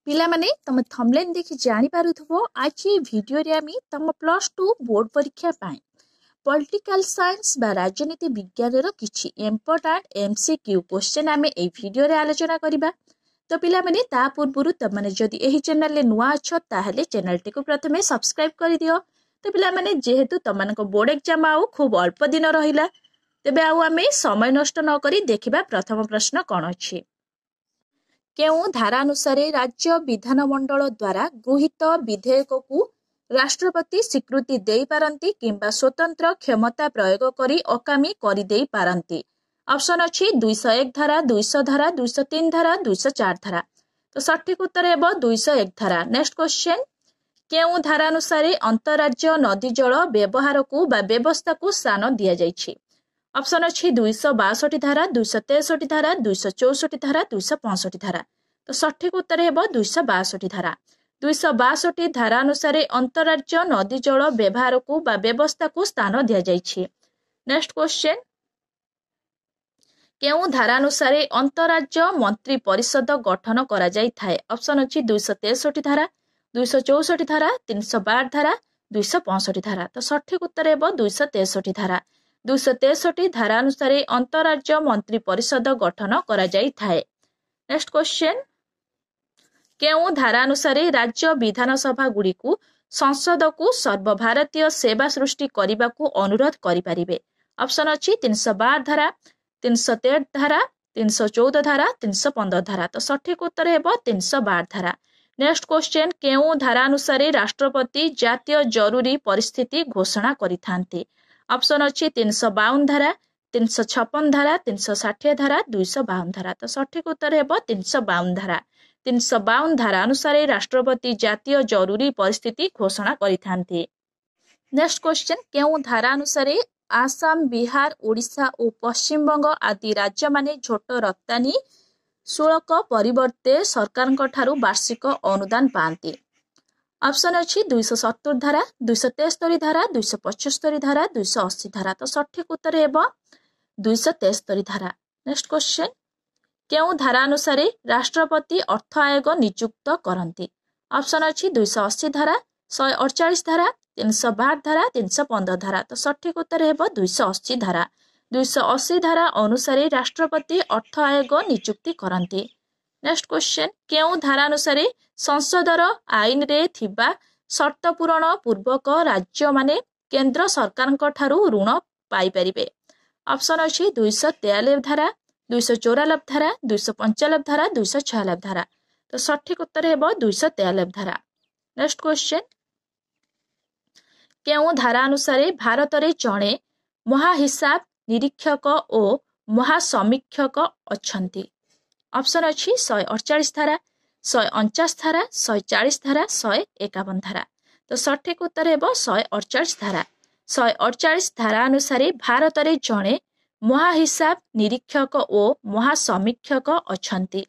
पिला माने तुम थंबनेल देखि जानि पारुथबो आज ये वीडियो रे आमी तुम +2 बोर्ड परीक्षा पाए पॉलिटिकल साइंस बा राजनीति विज्ञान रो किछि इंपोर्टेंट एमसीक्यू क्वेश्चन आमे ए वीडियो रे आलोचना करिबा। तो पिला माने ता पूर्वरु तमने जदि एही चैनल रे नुवा अछ ताहले चैनल टी को प्रथमे सब्सक्राइब करि दियो। तो पिला माने जेहेतु तमन को बोर्ड एग्जाम आउ खूब अल्प दिन रहिला तेबे आउ आमे समय नष्ट न करी देखिबा प्रथम प्रश्न कोन अछि। केउ धारानुसार राज्य विधानमंडल द्वारा गृहीत विधेयक को राष्ट्रपति स्वीकृति दे पारंती किंबा स्वतंत्र क्षमता प्रयोग करी अकामी करि दे पारंती। ऑप्शन अछि 201 धारा, 200 धारा, 203 धारा, 204 धारा। तो सठिक उत्तर हेबो 201 धारा। नेक्स्ट क्वेश्चन, केउ धारानुसार अंतरराज्य नदी जल व्यवहार को बा व्यवस्था को स्थान दिया जाइछि। ऑप्शन अछि 262 धारा, 263 धारा, 264 धारा, 265 धारा। तो सठिक उत्तर हेबो 262 धारा। 262 धारा अनुसार अंतरराज्य नदी जल व्यवहार को बा व्यवस्था को स्थान दिया जाइछि। नेक्स्ट क्वेश्चन, केउ धारा अनुसार अंतरराज्य मंत्री परिषद गठन करा जाय थाए। ऑप्शन अछि 263 धारा, 264 धारा, 312 धारा, 265 धारा। तो सठिक उत्तर हेबो 263 धारा। 263 धारा अनुसार अंतरराज्य मंत्री परिषद गठन करा जाय थाए। नेक्स्ट क्वेश्चन, केउ धारा अनुसार राज्य विधानसभा गुड़ी को संसद को सर्वभारतीय सेवा सृष्टि करने को अनुरोध करिपारिबे। ऑप्शन अछि 312 धारा, 313 धारा, 314 धारा, 315 धारा। तो सठिक उत्तर हेबो 312 धारा। नेक्स्ट क्वेश्चन, केउ धारा अनुसार राष्ट्रपति जातीय जरूरी परिस्थिति घोषणा करिथांती। ऑप्शन अछि 352 धारा, 356 धारा, 360 धारा, 252 धारा। तो सठिक उत्तर हेबो 352 धारा। 352 धारा अनुसार राष्ट्रपति जातीय जरूरी परिस्थिति घोषणा करिथांती। नेक्स्ट क्वेश्चन, केउ धारा अनुसार आसाम, बिहार, ओडिशा और पश्चिम बंग आदि राज्य माने झोट रप्तानी शुल्क परिवर्ते सरकार ठारू वार्षिक अनुदान पाती। ऑप्शन अछि 270 धारा, 273 धारा, 275 धारा, 280 धारा। तो सठिक उत्तर हेबो 273 धारा। नेक्स्ट क्वेश्चन, केउ धारा अनुसार राष्ट्रपति अर्थ आयोग नियुक्त करती। ऑप्शन अछि 280 धारा, 148 धारा, 312 धारा, 315 धारा। तो सठिक उत्तर हेबो 280 धारा। 280 धारा अनुसार राष्ट्रपति अर्थ आयोग नियुक्ति करती। नेक्स्ट क्वेश्चन, केउ धारा अनुसार संसदर आईन रे थिबा शर्त पूरण पूर्वक राज्य माने केंद्र सरकार ठारू ऋण पाई परिबे। ऑप्शन अछि 243 धारा, 244 धारा, 245 धारा, 246 धारा। तो सठिक उत्तर हेबो 243 धारा। नेक्स्ट क्वेश्चन, केउ धारा अनुसार भारत रे जणे महाहिसाब निरीक्षक और महासमीक्षक अछंती। ऑप्शन अछि 148 धारा, 149 धारा, 140 धारा, 151 धारा। तो सठिक उत्तर हेबो 148 धारा। 148 धारा अनुसार भारत रे जणे महाहिसाब निरीक्षक और महासमीक्षक अछंती।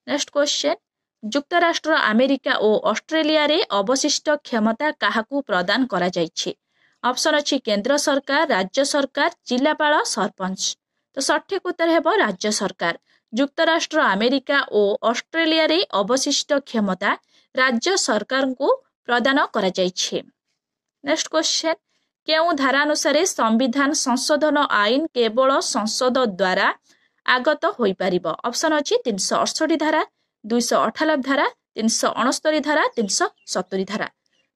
नेक्स्ट क्वेश्चन, युक्तराष्ट्र अमेरिका और ऑस्ट्रेलिया रे अवशिष्ट क्षमता काहाकू प्रदान करा जायछि। ऑप्शन अछि केंद्र सरकार, राज्य सरकार, जिलापाल, सरपंच। तो सठिक उत्तर हेबो राज्य सरकार। युक्तराष्ट्र अमेरिका और ऑस्ट्रेलिया रे अवशिष्ट क्षमता राज्य सरकार को प्रदान करा जायछि। नेक्स्ट क्वेश्चन, केउ धारा अनुसार संविधान संशोधन आईन केवल संसद द्वारा आगत होई परिबो। ऑप्शन अछि 368 धारा, 298 धारा, 369 धारा, 370 धारा।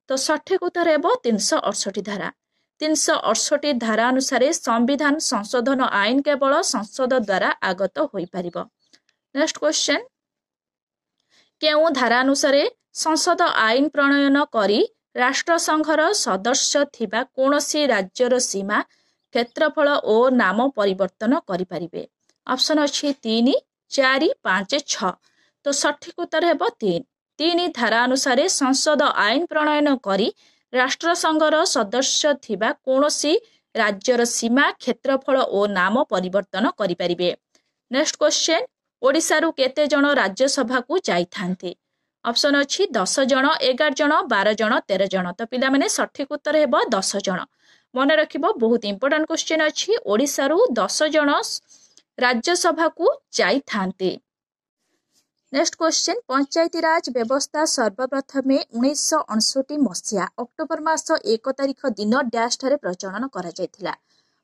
तो सठिक उत्तर हेबो 368 धारा। 368 धारा अनुसार संविधान संशोधन आईन केवल संसद द्वारा आगत होई परिबो। नेक्स्ट क्वेश्चन, केउ धारा अनुसार संसद आईन प्रणयन करी राष्ट्रसंघर सदस्य थिबा कोनोसी राज्यर सीमा, क्षेत्रफल और नाम परिवर्तन करि परिबे। ऑप्शन अछि 3, 4, 5, 6। तो सठिक उत्तर हेबो 3। 3 धारा अनुसार संसद आईन प्रणयन करी राष्ट्रसंघर सदस्य थिबा कोनोसी राज्यर सीमा, क्षेत्रफल और नाम परिवर्तन करि परिबे। नेक्स्ट क्वेश्चन, ओडिशा रु केते जण राज्यसभा को जाई थांती। ऑप्शन अछि 10 जण, 11 जण, 12 जण, 13 जण। तो पिला माने सठिक उत्तर हेबो 10 जण। मन रखिबो बहुत इंपोर्टेंट क्वेश्चन अछि। ओडिशा रु 10 जण राज्यसभा को जाई थांती। नेक्स्ट क्वेश्चन पंचायती राज व्यवस्था सर्वप्रथमे 1959 मसीहा अक्टोबर मास 1 तारिख दिन डैश ठारे प्रचलन करा जायथिला।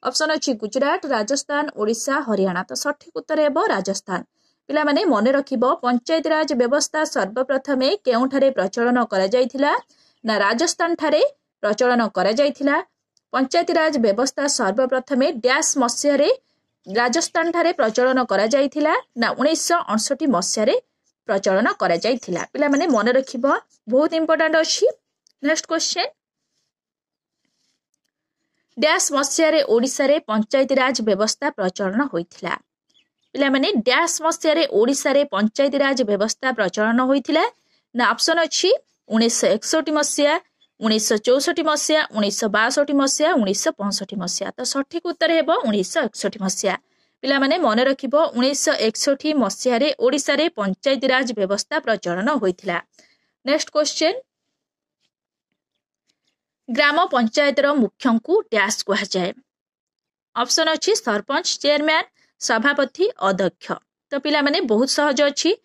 ऑप्शन अछि गुजरात, राजस्थान, ओडिशा, हरियाणा। तो सठिक उत्तर हेबो राजस्थान। पिला माने मने रखिबो पंचायती राज व्यवस्था सर्वप्रथमे केउठारे प्रचलन करा जायथिला ना राजस्थान ठारे प्रचलन करा जायथिला। पंचायती राज व्यवस्था सर्वप्रथमे डैश मसीहा रे राजस्थान ठारे प्रचलन करा जायथिला ना 1959 मसीहा रे प्रचलन करा जायथिला। पिला माने मने रखिबो बहुत इंपोर्टेंट अछि। नेक्स्ट क्वेश्चन डैश मसीहा रे ओडिसा रे पंचायती राज व्यवस्था प्रचलन होइथिला। पिला माने डैश मसीहा रे ओडिसा रे पंचायती राज व्यवस्था प्रचलन होइथिला ना ऑप्शन अछि 1961 मसीहा, 1964 मसीहा, 1962 मसीहा, 1965 मसीहा। तो सठिक उत्तर हेबो 1961 मसीहा। पिला माने मने रखिबो 1961 मसीहा रे ओडिसा रे पंचायती राज व्यवस्था प्रचलन होइथिला। नेक्स्ट क्वेश्चन ग्राम पंचायतर मुख्यंकु डैश कुहा जाय। ऑप्शन अछि सरपंच, चेयरमैन, सभापति, अध्यक्ष। तो पिला माने बहुत सहज अछि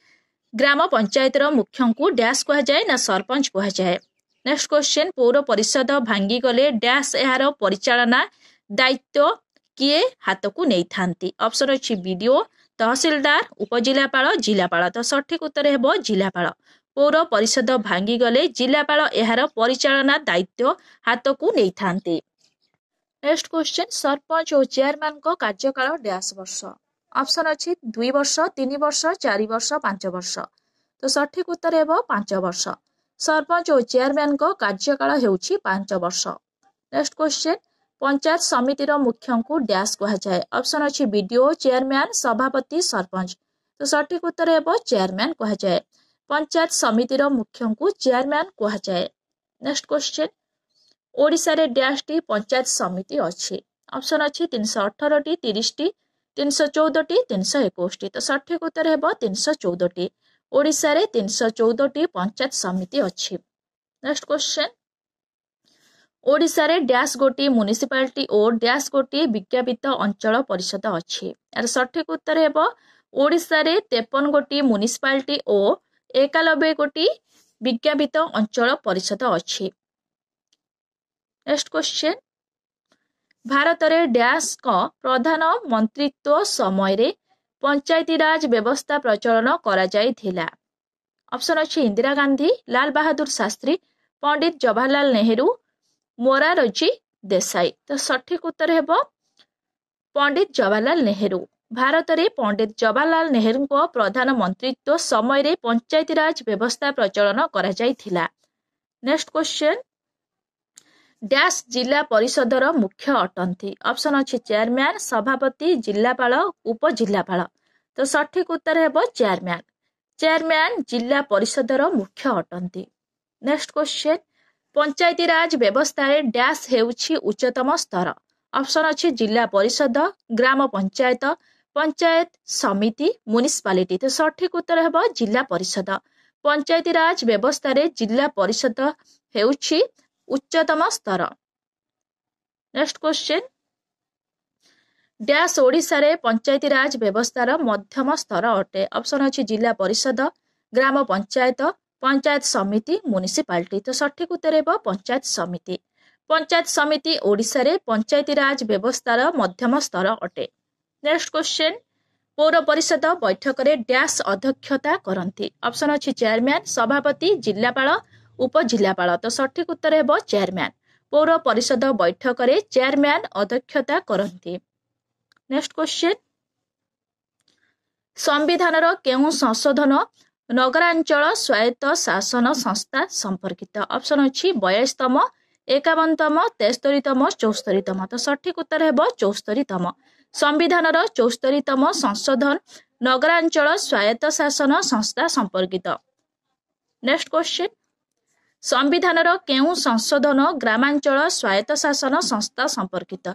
ग्राम पंचायतर मुख्यंकु डैश कुहा जाय ना सरपंच कुहा जाय। नेक्स्ट क्वेश्चन पौर परिषद भांगी गले डैश एहार परिचालना दायित्व किए हातकु नै थांती। ऑप्शन अछि बीडीओ, तहसीलदार, उपजिलापाल, जिलापाल। तो सठिक उत्तर हेबो जिलापाल। पौर परिषद भांगी गले जिलापाल एहार परिचालना दायित्व हातकु नै थांती। नेक्स्ट क्वेश्चन सरपंच और चेयरमैन को कार्यकाल डैश वर्ष। ऑप्शन अछि 2 वर्ष, 3 वर्ष, 4 वर्ष, 5 वर्ष। तो सठिक उत्तर हेबो 5 वर्ष। सरपंच और चेयरमैन को कार्यकाल हेउछि 5 वर्ष। नेक्स्ट क्वेश्चन पंचायत समितिर मुख्यंकु डैश कुहा जाय। ऑप्शन अछि बीडीओ, चेयरमैन, सभापति, सरपंच। तो सठिक उत्तर हेबो चेयरमैन कुहा जाय। पंचायत समितिर मुख्यंकु चेयरमैन कुहा जाय। नेक्स्ट क्वेश्चन ओडिसा रे डैश टी पंचायत समिति अछि। ऑप्शन अछि 318 टी, 30 टी, 314 टी, 321 टी। तो सठिक उत्तर हेबो 314 टी। ओडिसा रे 314 टी पंचायत समिति अछि। नेक्स्ट क्वेश्चन ओडिसा रे डैश गोटी म्युनिसिपालिटी और डैश गोटी विज्ञापित अंचल परिषद अछि। यार सठिक उत्तर हेबो ओडिसा रे 53 गोटी म्युनिसिपालिटी और 91 गोटी विज्ञापित अंचल परिषद अछि। नेक्स्ट क्वेश्चन भारत रे डैश को प्रधान मंत्रित्व समय रे पंचायती राज व्यवस्था प्रचलन करा जायथिला। ऑप्शन अछि इंदिरा गांधी, लाल बहादुर शास्त्री, पंडित जवाहरलाल नेहरू, मोरारजी देसाई। तो सठिक उत्तर हेबो पंडित जवाहरलाल नेहरू। भारत रे पंडित जवाहरलाल नेहरू को प्रधान मंत्रित्व समय रे पंचायती राज व्यवस्था प्रचलन करा जायथिला। नेक्स्ट क्वेश्चन डैश जिला परिषदर मुख्य अटंती। ऑप्शन अछि चेयरमैन, सभापति, जिलापाल, उपजिलापाल। तो सठिक उत्तर हेबो चेयरमैन। चेयरमैन जिला परिषदर मुख्य अटंती। नेक्स्ट क्वेश्चन पंचायती राज व्यवस्था रे डैश हेउछि उच्चतम स्तर। ऑप्शन अछि जिला परिषद, ग्राम पंचायत, पंचायत समिति, म्युनिसिपालिटी। तो सठिक उत्तर हेबो जिला परिषद। पंचायती राज व्यवस्था रे जिला परिषद हेउछि उच्चतम स्तर। नेक्स्ट क्वेश्चन डैश ओडिसा रे पंचायती राज व्यवस्थार मध्यम स्तर अटे। ऑप्शन अछि जिला परिषद, ग्राम पंचायत, पंचायत समिति, म्युनिसिपालिटी। तो सठिक उत्तर हेबो पंचायत समिति। पंचायत समिति ओडिसा रे पंचायती राज व्यवस्थार मध्यम स्तर अटे। नेक्स्ट क्वेश्चन पौर परिषद बैठक रे डैश अध्यक्षता करंती। ऑप्शन अछि चेयरमैन, सभापति, जिलापाल, उपजिलापाल। तो सठिक उत्तर हेबो चेयरमैन। पौर परिषद बैठक रे चेयरमैन अध्यक्षता करंती। नेक्स्ट क्वेश्चन संविधान रो केउ संशोधन नगरांचल स्वायत्त शासन संस्था संपर्कित। ऑप्शन अछि 42तम, 51तम, 73तम, 74तम। तो सठिक उत्तर हेबो 74तम। संविधान रो 74तम संशोधन नगरांचल स्वायत्त शासन संस्था संपर्कित। नेक्स्ट क्वेश्चन संविधान रो केउ संशोधन ग्रामांचल स्वायत्त शासन संस्था संपर्कित।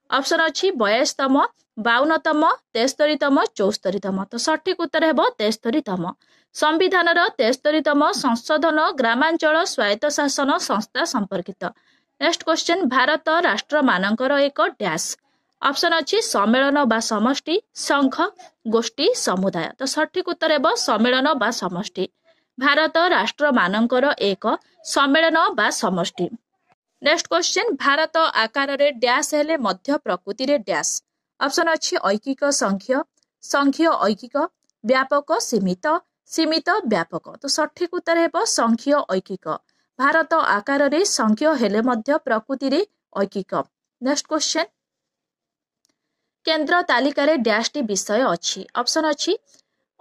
ऑप्शन अछि 42तम, 52तम, 73तम, 74तम। तो सठिक उत्तर हेबो 73तम। संविधान रो 73तम संशोधन ग्रामांचल स्वायत्त शासन संस्था संपर्कित। नेक्स्ट क्वेश्चन भारत राष्ट्र मानकर एक डैश। ऑप्शन अच्छी सम्मेलन बा समष्टि संघ गोष्ठी समुदाय। तो सठिक उत्तर है सम्मेलन बा समष्टि। भारत राष्ट्र मानकर एक सम्मेलन बा समष्टि। नेक्स्ट क्वेश्चन भारत आकार रे डैश हेले मध्य प्रकृति रे डैश। ऑप्शन अच्छी ऐकिक संघीय संघीय ऐकिक व्यापक सीमित सीमित व्यापक। तो सठिक उत्तर है संघीय ऐकिक। भारत आकार रे संघीय हेले मध्य प्रकृति रे ऐकिक। नेक्स्ट क्वेश्चन केंद्र तालिका रे डैश टी विषय अच्छी। ऑप्शन अच्छी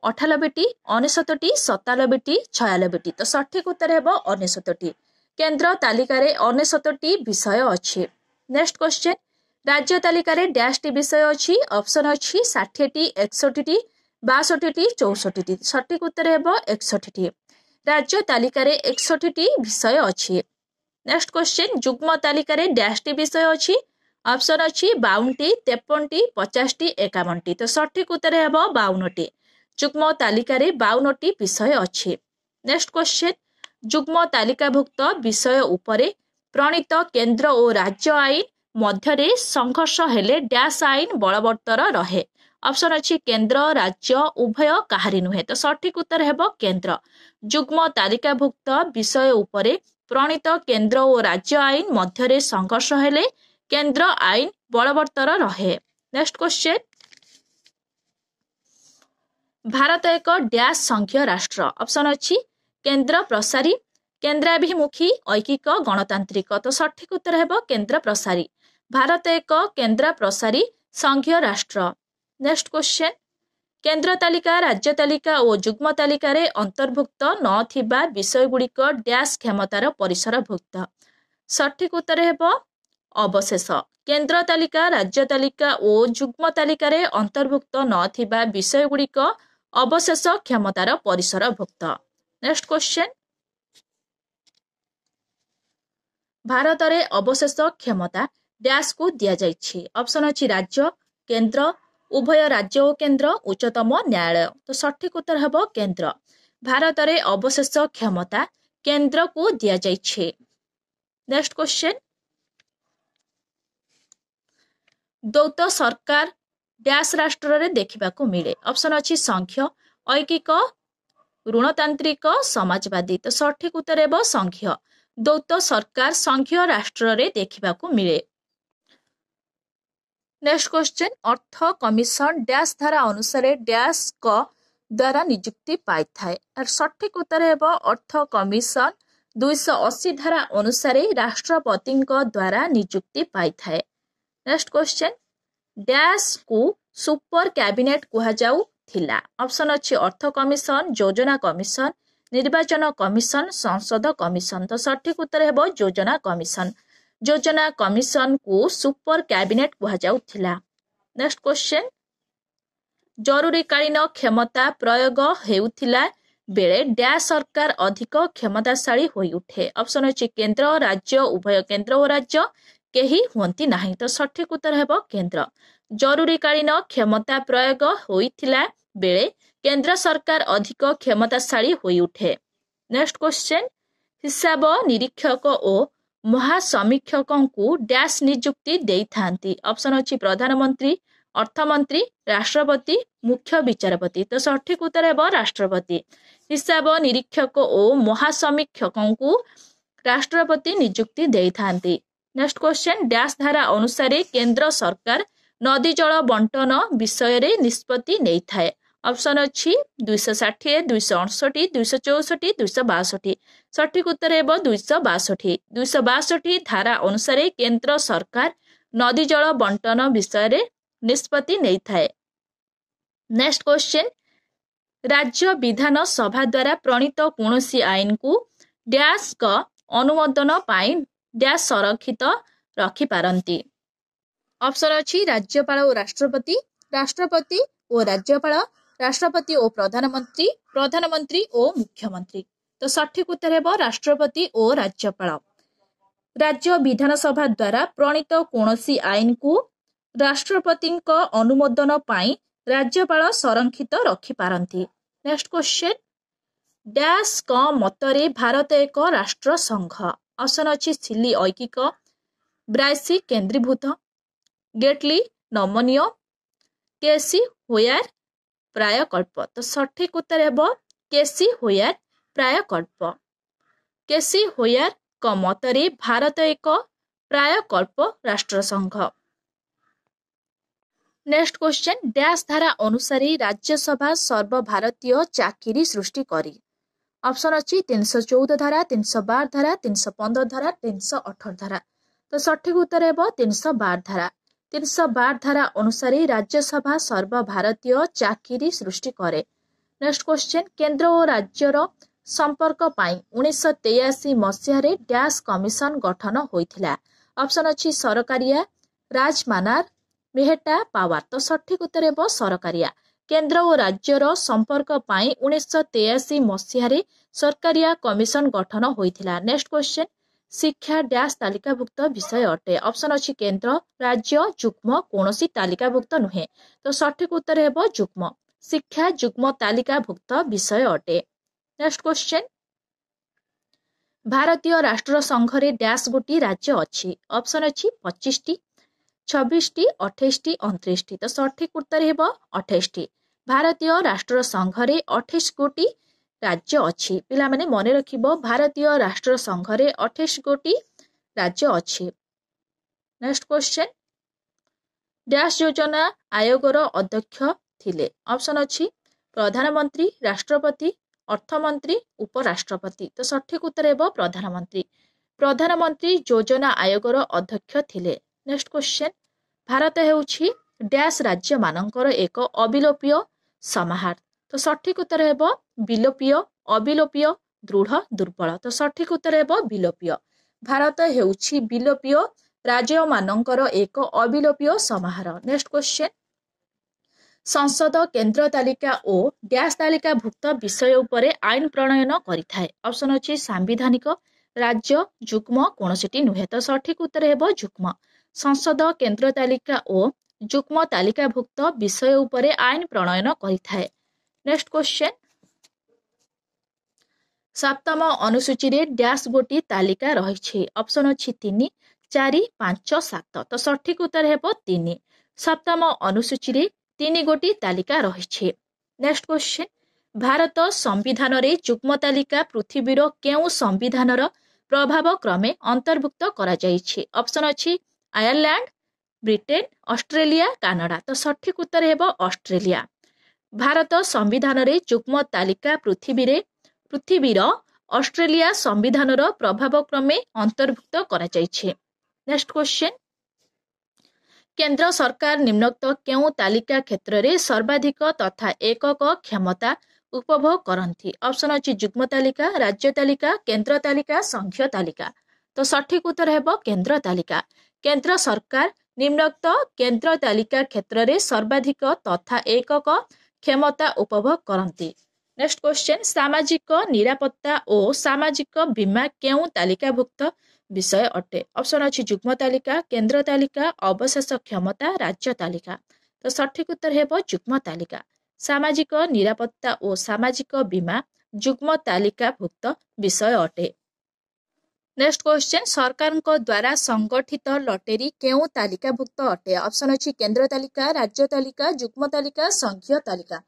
98टी 69टी 97टी 96टी। तो सठिक उत्तर है 69टी। केंद्र तालिका रे 69टी विषय अच्छी। नेक्स्ट क्वेश्चन राज्य तालिका रे डैश टी विषय अच्छी। ऑप्शन अच्छी 60टी 61टी 62टी 64टी। सठिक उत्तर है 61टी। राज्य तालिका रे 61टी विषय अच्छी। नेक्स्ट क्वेश्चन युग्म तालिका रे डैश टी विषय अच्छी। ऑप्शन अच्छी 52टी 53टी 50टी 51टी। तो सठिक उत्तर है 52टी। युग्म तालिका रे 52टी विषय अच्छी। नेक्स्ट क्वेश्चन युग्म तालिकाभुक्त विषय उपरे प्रणीत केंद्र और राज्य आईन मध्य संघर्ष हेले डैश आईन बलवत्तर रहे। ऑप्शन अच्छी केंद्र राज्य उभय काहारी नुहे। तो सठिक उत्तर है केंद्र। युग्म तालिकाभुक्त विषय उपरे प्रणीत केंद्र और राज्य आईन मध्य संघर्ष हेले केंद्र आईन बलवत्तर रहे। नेक्स्ट क्वेश्चन भारत एक डैश संघीय राष्ट्र। ऑप्शन अच्छी केंद्र प्रसारी केंद्राभिमुखी ऐकिक गणतांत्रिक। तो सठिक उत्तर है केंद्र प्रसारी। भारत एक केंद्र प्रसारी संघीय राष्ट्र। नेक्स्ट क्वेश्चन केंद्र तालिका राज्य तालिका और युग्म तालिका रे अंतर्भुक्त नथिबा विषय गुड़िक डैश क्षमतार परिसरभुक्त। सठिक उत्तर है अवशेष। केंद्र तालिका राज्य तालिका और युग्म तालिका रे अंतर्भुक्त नथिबा विषय गुड़िक अवशेष क्षमतार परिसरभुक्त। नेक्स्ट क्वेश्चन भारत रे अवशेष क्षमता डैश को दिया जाइछि। ऑप्शन अच्छी राज्य केंद्र उभय राज्य और केंद्र उच्चतम न्यायालय। तो सठिक उत्तर है केंद्र। भारत रे अवशेष क्षमता केंद्र को दिया जाइछि। नेक्स्ट क्वेश्चन द्वैत सरकार डैश राष्ट्र रे देखा मिले। ऑप्शन अच्छी संघीय ऐकिक ऋणतांत्रिक समाजवादी। तो सठिक उत्तर है संघीय। द्वैत सरकार संघीय राष्ट्र रे देखा मिले। नेक्स्ट क्वेश्चन अर्थ कमिशन डैश धारा अनुसार डैश को द्वारा नियुक्ति पाई थाए। सठिक उत्तर है अर्थ कमिशन 280 धारा अनुसार राष्ट्रपति द्वारा नियुक्ति पाई थाए। नेक्स्ट क्वेश्चन डैश को सुपर कैबिनेट कहा जाऊ थिला। ऑप्शन अच्छी अर्थ कमिशन योजना कमिशन निर्वाचन कमिशन संसद कमिशन। तो सठिक उत्तर है योजना कमिशन। योजना कमिशन को सुपर कैबिनेट कहा जाऊ थिला। नेक्स्ट क्वेश्चन जरूरीकालीन क्षमता प्रयोग हेउथिला बेले डैश सरकार अधिक क्षमताशाली होई उठे। ऑप्शन अच्छी केंद्र राज्य उभय केंद्र और राज्य केही हुंती नाही। तो सठिक उत्तर है केंद्र। जरूरीकालीन क्षमता प्रयोग होइथिला बेले केंद्र सरकार अधिक क्षमताशाली होई उठे। नेक्स्ट क्वेश्चन हिसाब निरीक्षक और महासमीक्षकों को डैश नियुक्ति देई थांती। ऑप्शन अच्छी प्रधानमंत्री अर्थमंत्री राष्ट्रपति मुख्य विचारपति। तो सठिक उत्तर है राष्ट्रपति। हिसाब निरीक्षक और महासमीक्षकों को राष्ट्रपति नियुक्ति देई थांती। नेक्स्ट क्वेश्चन डैश धारा अनुसार केंद्र सरकार नदी जल बंटन विषय रे निष्पत्ति नहीं थाए। ऑप्शन अच्छी 260 268 264 262। सठिक उत्तर है 262। 262 धारा अनुसार केंद्र सरकार नदी जल बंटन विषय रे निष्पत्ति नहीं थाए। नेक्स्ट क्वेश्चन राज्य विधान सभा द्वारा प्रणीत कौनसी आईन को डैश का अनुमोदन पाई डैश संरक्षित रखी पारंती। ऑप्शन अच्छी राज्यपाल और राष्ट्रपति राष्ट्रपति और राज्यपाल राष्ट्रपति और प्रधानमंत्री प्रधानमंत्री और मुख्यमंत्री। तो सठिक उत्तर है राष्ट्रपति और राज्यपाल। राज्य विधानसभा द्वारा प्रणीत कौनसी आईन को राष्ट्रपति अनुमोदन पाई राज्यपाल संरक्षित रखी पारंती। नेक्स्ट क्वेश्चन डैश का मतरे भारत एक राष्ट्र संघ। ऑप्शन अच्छी सिली ऐकिक ब्राइसी केंद्रीभूत गेटली नमनीय केसी होयार प्रायकल्प। तो सठिक उत्तर हेब केसी होयार प्रायकल्प। केसी होयार क मतरे भारत एक प्रायकल्प राष्ट्र संघ। नेक्स्ट क्वेश्चन डैश धारा अनुसार राज्यसभा सर्वभारतीय चाकरी सृष्टि करी। ऑप्शन अच्छी 314 धारा 312 धारा 315 धारा 318 धारा। तो सठिक उत्तर है 312 धारा। 312 धारा अनुसार राज्यसभा सर्वभारतीय चाकरी सृष्टि करे। नेक्स्ट क्वेश्चन केंद्र और राज्यर संपर्क पाई 1983 मसीह डैश कमिशन गठन होइथिला। ऑप्शन अच्छी सरकारिया राजमानार मेहटा पावर। तो सठिक उत्तर है सरकारिया। केंद्र और राज्यर संपर्क पाई 1983 मसीह सरकारिया कमिशन गठन होइथिला। नेक्स्ट क्वेश्चन शिक्षा डैश तालिकाभुक्त विषय अटे। ऑप्शन अच्छी केंद्र राज्य जुग्म कौनसी तालिकाभुक्त नुहे। तो सठिक उत्तर है जुग्म। शिक्षा जुग्म तालिकाभुक्त विषय अटे। नेक्स्ट क्वेश्चन भारतीय राष्ट्र संघरे डैश गोटी राज्य अच्छी। ऑप्शन अच्छी 25 टी 26 टी 28 टी 29 टी। तो सठिक उत्तर है 28 टी। भारतीय राष्ट्र संघरे 28 गोटी राज्य अच्छी। पिला माने मने रखिबो भारतीय राष्ट्र संघरे 28 गोटी राज्य अच्छी। नेक्स्ट क्वेश्चन डैश योजना आयोगर अध्यक्ष थिले। ऑप्शन अच्छी प्रधानमंत्री राष्ट्रपति अर्थमंत्री उपराष्ट्रपति। तो सठिक उत्तर है प्रधानमंत्री। प्रधानमंत्री योजना आयोगर अध्यक्ष थिले। नेक्स्ट क्वेश्चन भारत हेउछि डैश राज्य मानकर एक अविलोप्य समाहार। तो सठिक उत्तर है विलोपीय अविलोपीय दृढ़ दुर्बल। तो सठिक उत्तर है विलोपीय। भारत हेउछि विलोपीय राज्य मानकर एक अविलोपीय समाहार। नेक्स्ट क्वेश्चन संसद केंद्र तालिका और डैश तालिका भुक्त विषय उपरे आईन प्रणयन करिथाए। ऑप्शन अछि सांविधानिक राज्य जुग्म कौनसिटी नुहे। तो सठिक उत्तर है जुग्म। संसद केंद्र तालिका और जुग्म तालिका भुक्त विषय उपरे आईन प्रणयन करिथाए। नेक्स्ट क्वेश्चन सप्तम अनुसूची रे डैश गोटी तालिका रही। ऑप्शन अच्छी 3 4 5 7। तो सठिक उत्तर है 3। सप्तम अनुसूची रे 3 गोटी तालिका रही। नेक्स्ट क्वेश्चन भारत संविधान रे जुग्म तालिका पृथ्वीर केउ संविधानर प्रभाव क्रमे अंतर्भुक्त करा जाइछि। ऑप्शन अच्छी आयरलैंड ब्रिटेन ऑस्ट्रेलिया कनाडा। तो सठिक उत्तर है ऑस्ट्रेलिया। भारत संविधान रे जुग्म तालिका पृथ्वीर ऑस्ट्रेलिया संविधानर प्रभाव क्रमे अंतर्भुक्त करा जाइछि। नेक्स्ट क्वेश्चन केंद्र सरकार निम्नोक्त केउ तालिका क्षेत्र रे सर्वाधिक तथा एकक क्षमता उपभोग करती। ऑप्शन अच्छी जुग्म तालिका राज्य तालिका केंद्र तालिका संघीय तालिका। तो सठिक उत्तर है केंद्र तालिका। केंद्र सरकार निम्नोक्त केंद्र तालिका क्षेत्र रे सर्वाधिक तथा एकक क्षमता उपभोग करती। नेक्स्ट क्वेश्चन सामाजिक निरापत्ता और सामाजिक बीमा केउ तालिकाभुक्त विषय अटे। ऑप्शन अच्छी जुग्म तालिका केंद्र तालिका अवशेष क्षमता राज्य तालिका। तो सठिक उत्तर है जुग्म तालिका। सामाजिक निरापत्ता और सामाजिक बीमा जुग्म तालिकाभुक्त विषय अटे। नेक्स्ट क्वेश्चन सरकार द्वारा संगठित लॉटरी केउ तालिकाभुक्त अटे। ऑप्शन अच्छी केंद्र तालिका राज्य तालिका जुग्म तालिका संघीय तालिका।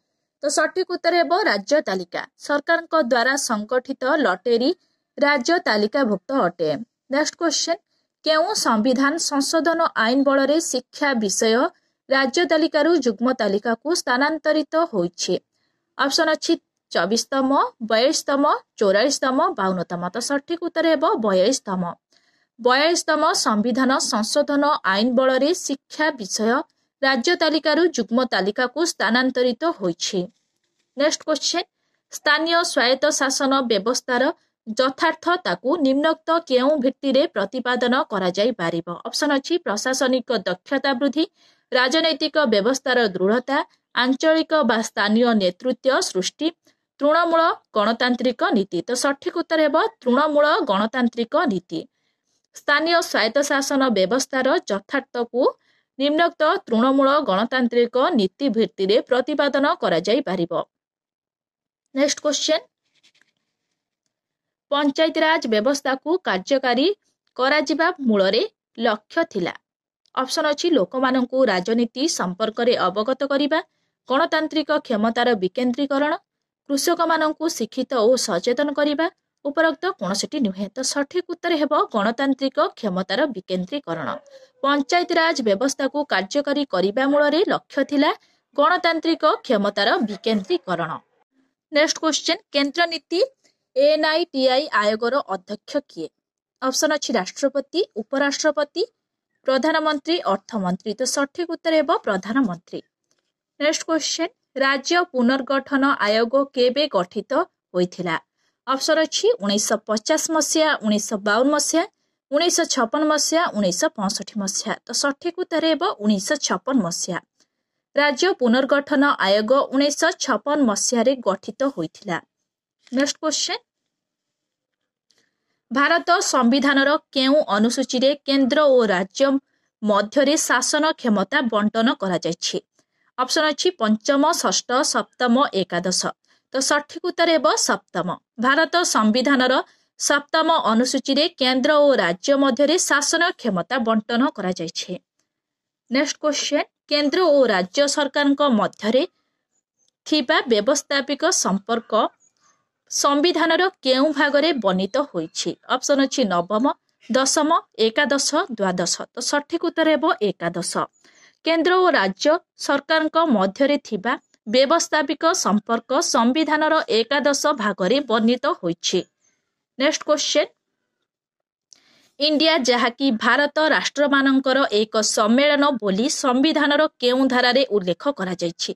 तो सठिक उत्तर है राज्य तालिका। सरकार द्वारा संगठित लॉटरी राज्य तालिकाभुक्त अटे। नेक्स्ट क्वेश्चन केउ संविधान संशोधन आईन बल रे शिक्षा विषय राज्य तालिकारु जुग्म तालिका को स्थानांतरित होइछे। ऑप्शन अच्छी 24तम 22तम 44तम 52तम। तो सठिक उत्तर है 42तम। 42तम संविधान संशोधन आईन बल रे शिक्षा विषय राज्य तालिकारु जुग्म तालिका को स्थानांतरित होइछे। नेक्स्ट क्वेश्चन स्थानीय स्वायत्त शासन व्यवस्थार यथार्थता को निम्नोक्त केउ भित्ति रे प्रतिपादन करा जाई पारिबो। ऑप्शन अच्छी प्रशासनिक दक्षता वृद्धि राजनैतिक व्यवस्थार दृढ़ता आंचलिक बा स्थानीय नेतृत्व सृष्टि तृणमूल गणतांत्रिक नीति। तो सठिक उत्तर है तृणमूल गणतांत्रिक नीति। स्थानीय स्वायत्त शासन व्यवस्थार यथार्थ को निम्नोक्त तृणमूल गणतांत्रिक नीति भित्ति रे प्रतिपादन करा जाई पारिबो। नेक्स्ट क्वेश्चन पंचायती राज व्यवस्था को कार्यकारी करा जिबा मूल रे लक्ष्य थिला। ऑप्शन अछि लोकमानंकु राजनीति संपर्क रे अवगत करिबा, गणतांत्रिक क्षमतार विकेंद्रीकरण, कृषक मानंकु शिक्षित और सचेतन करिबा, उपरोक्त कोनोसिटी नुहे। तो सठिक उत्तर हेबो गणतांत्रिक क्षमतार विकेंद्रीकरण। पंचायत राज व्यवस्था को कार्यकारी करिबा मूलरे लक्ष्य थिला गणतांत्रिक क्षमतार विकेंद्रीकरण। नेक्स्ट क्वेश्चन, केंद्र नीति एनआईटीआई आयोगर अध्यक्ष किए? ऑप्शन अछि राष्ट्रपति, उपराष्ट्रपति, प्रधानमंत्री, अर्थमंत्री। तो सठिक उत्तर हेबो प्रधानमंत्री। नेक्स्ट क्वेश्चन, राज्य पुनर्गठन आयोग केबे गठित होइथिला? ऑप्शन अछि 1950 मसिया, 1952 मसिया, 1956 मसिया, 1965 मसिया। तो सठिक उत्तर हेबो 1956 मसिया। राज्य पुनर्गठन आयोग 1956 मसिया रे गठित होइथिला। नेक्स्ट क्वेश्चन, भारत संविधानर केउ अनुसूची रे केंद्र और राज्य मध्य शासन क्षमता बंटन करा जायछि? ऑप्शन अछि पंचम, षष्ठ, सप्तम, एकादश। तो सठिक उत्तर हेबो सप्तम। भारत संविधानर सप्तम अनुसूची रे केंद्र और राज्य मध्य शासन क्षमता बंटन करा जायछि। नेक्स्ट क्वेश्चन, केंद्र और राज्य सरकार मध्य थिबा व्यवस्थापिक संपर्क संविधानर केउ भागरे वर्णित होइछि? ऑप्शन अछि नवम, दशम, एकादश, द्वादश। तो सठिक उत्तर हेबो एकादश। केंद्र और राज्य सरकार मध्य थिबा व्यवस्थापिक संपर्क संविधानर एकादश भागरे वर्णित होइछि। नेक्स्ट क्वेश्चन, इंडिया जहाकी भारत राष्ट्र मानकर एक सम्मेलन बोली संविधानर केउ धारारे उल्लेख करा जायछि?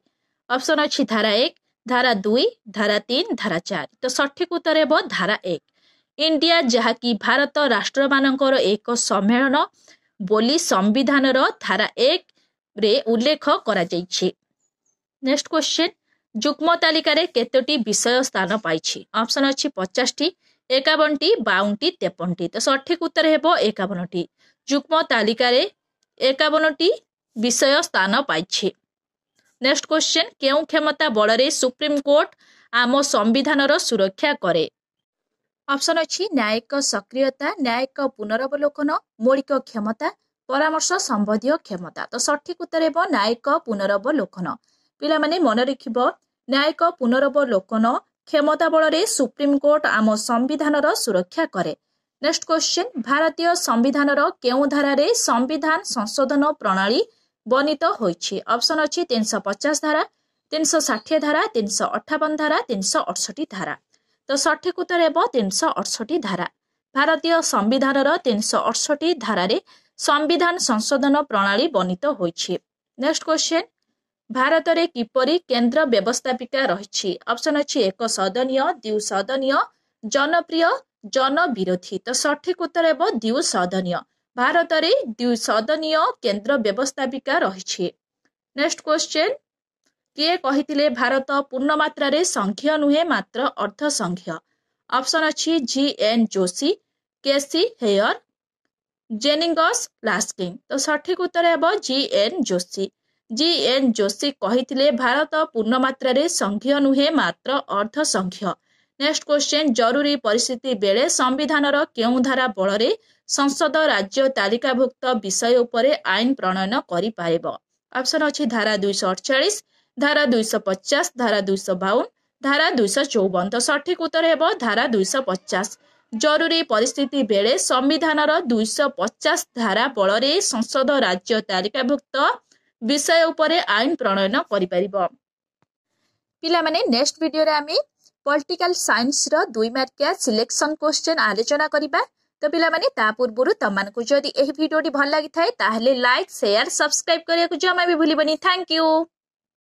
ऑप्शन अछि धारा 1, धारा 2, धारा 3, धारा 4। तो सठिक उत्तर हेबो धारा 1। इंडिया जहाकी भारत राष्ट्र मानकर एक सम्मेलन बोली संविधानर धारा 1 रे उल्लेख करा जायछि। नेक्स्ट क्वेश्चन, जुग्म तालिका रे केतोटी विषय स्थान पाइछि? ऑप्शन अछि 50 टी, 51 टी, 52 टी, 53 टी। तो सठिक उत्तर हेबो 51 टी। जुग्म तालिका रे 51 टी विषय स्थान पाइछि। नेक्स्ट क्वेश्चन, केउ क्षमता बଳରେ सुप्रीम कोर्ट आम संविधानर सुरक्षा करे? ऑप्शन अछि न्यायिक सक्रियता, न्यायिक पुनरवलोकन, मौलिक क्षमता, परामर्श संबंधी क्षमता। तो सठिक उत्तर हेबो न्यायिक पुनरवलोकन। पिला माने मन रखिबो न्यायिक पुनरवलोकन क्षमता बଳରେ सुप्रीम कोर्ट आम संविधानर सुरक्षा करे। नेक्स्ट क्वेश्चन, भारतीय संविधानर केउ धारारे संविधान संशोधन प्रणाली वर्णित होइछि? ऑप्शन अछि 350 धारा, 360 धारा, 358 धारा, 368 धारा। तो सठिक उत्तर हेबो 368 धारा। भारतीय संविधानर 368 धारारे संविधान संशोधन प्रणाली वर्णित होइछि। नेक्स्ट क्वेश्चन, भारत रे किपरि केंद्र व्यवस्थापिका रहिछि? ऑप्शन अछि एक सदनीय, द्वि सदनीय, जनप्रिय, जन विरोधी। तो सठिक उत्तर हेबो द्वि सदनीय। भारत रे द्वि सदनीय केंद्र व्यवस्थापिका रहिछि। नेक्स्ट क्वेश्चन, किए कहिथिले भारत पूर्ण मात्रा रे संघीय नुहे मात्र अर्ध संघीय? ऑप्शन अछि जी.एन. जोशी, केसी हेयर, जेनिंगस लास्किन। तो सठिक उत्तर हेबो जी.एन. जोशी। जी.एन. जोशी कहिथिले भारत पूर्ण मात्रा रे संघीय नुहे मात्र अर्ध संघीय। नेक्स्ट क्वेश्चन, जरूरी परिस्थिति बेले संविधानर केउ धारा बଳରେ संसद राज्य तालिकाभुक्त विषय उपरे आईन प्रणयन करि पारिबो? ऑप्शन अछि धारा 248, धारा 250, धारा 252, धारा 254। तो सठिक उत्तर हेबो धारा 250। जरूरी परिस्थिति बेले संविधानर 250 धारा बଳରେ संसद राज्य तालिकाभुक्त विषय उपरे आईन प्रणयन करि पारिबो। पिला माने नेक्स्ट वीडियो रे आमी पॉलिटिकल साइंस रो 2 मार्किया सिलेक्शन क्वेश्चन आलोचना करिबा। तो पिला माने ता पूर्वरु तमानकु जदि एही वीडियोटी भल लागि थाए ताहले लाइक, शेयर, सब्सक्राइब करिया को जमा भी भूलिबनी। Thank you.